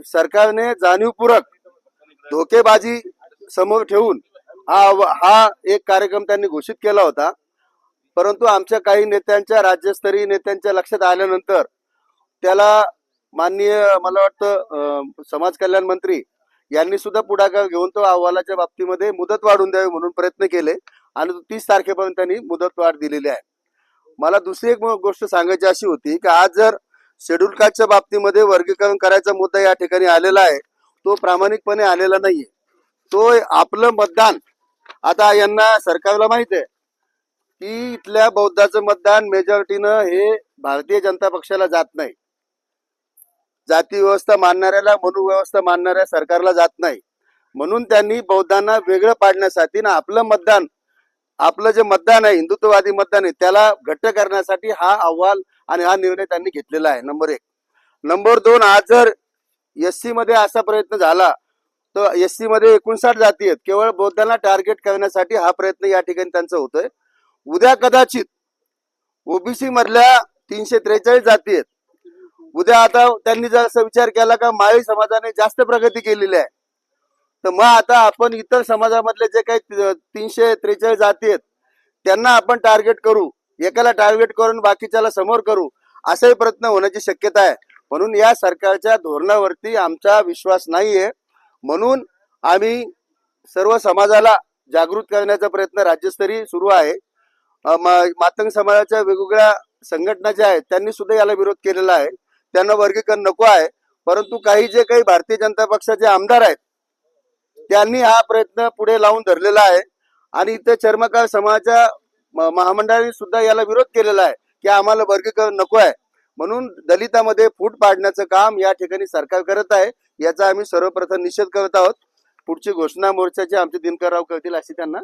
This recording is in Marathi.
सरकारने जाणीवपूर्वक धोकेबाजी समोर ठेवून हा एक कार्यक्रम त्यांनी घोषित केला होता. परंतु आमच्या काही नेत्यांच्या, राज्यस्तरीय नेत्यांच्या लक्षात आल्यानंतर त्याला माननीय, मला वाटतं समाज कल्याण मंत्री यांनी सुद्धा पुढाकार घेऊन तो अहवालाच्या बाबतीमध्ये मुदत वाढवून द्यावी म्हणून प्रयत्न केले आणि 30 तारखेपर्यंत त्यांनी मुदत वाढ दिलेली आहे. मला दुसरी एक गोष्ट सांगायची अशी होती की आज जर शेड्यूल कास्टच्या बाबतीमध्ये वर्गीकरण करायचा मुद्दा या ठिकाणी आलेला आहे, तो प्रामाणिकपणे आलेला नाहीये. तो आपलं मतदान, आता यांना सरकारला माहित आहे की इथल्या बौद्धाचं मतदान मेजॉरिटीनं हे भारतीय जनता पक्षाला जात नाही, जाती व्यवस्था मानणाऱ्याला, मनुव्यवस्था मानणाऱ्या सरकारला जात नाही. म्हणून त्यांनी बौद्धांना वेगळं पाडण्यासाठी ना आपलं मतदान, आपलं जे मतदान आहे, हिंदुत्ववादी मतदान आहे, त्याला घट्ट करण्यासाठी हा अहवाल आणि हा निर्णय त्यांनी घेतलेला आहे. नंबर 1. नंबर 2, आज जर एससी मध्ये असा प्रयत्न झाला तर एससी मध्ये 59 जाती आहेत, केवळ बौद्धांना टार्गेट करण्यासाठी हा प्रयत्न या ठिकाणी त्यांचा होतोय. उद्या कदाचित ओबीसी मधल्या 343 जाती आहेत. उद्या आता त्यांनी जर असा विचार केला का माळी समाजाने जास्त प्रगती केलेली आहे, तर मग आता आपण इतर समाजामधले जे काही 343 जाती आहेत त्यांना आपण टार्गेट करू, एकाला टार्गेट करून बाकीच्याला समोर करू, असाही प्रयत्न होण्याची शक्यता आहे. म्हणून या सरकारच्या धोरणावरती आमचा विश्वास नाहीये. म्हणून आम्ही सर्व समाजाला जागृत करण्याचा प्रयत्न राज्यस्तरीय सुरू आहे. मातंग समाजाच्या वेगवेगळ्या संघटना ज्या आहेत त्यांनी सुद्धा याला विरोध केलेला आहे. त्यांना वर्गीकरण नको आहे. परंतु काही जे काही भारतीय जनता पक्षाचे आमदार आहेत त्यांनी हा प्रयत्न पुढे लावून धरलेला आहे आणि इथे चर्मकार समाजाच्या महामंडळाने सुद्धा याला विरोध केलेला आहे की आम्हाला वर्गीकरण नको आहे. म्हणून दलितांमध्ये फूट पाडण्याचं काम या ठिकाणी सरकार करत आहे. याचा आम्ही सर्वप्रथम निषेध करत आहोत. पुढची घोषणा मोर्चाची आमचे दिनकरराव करतील अशी त्यांना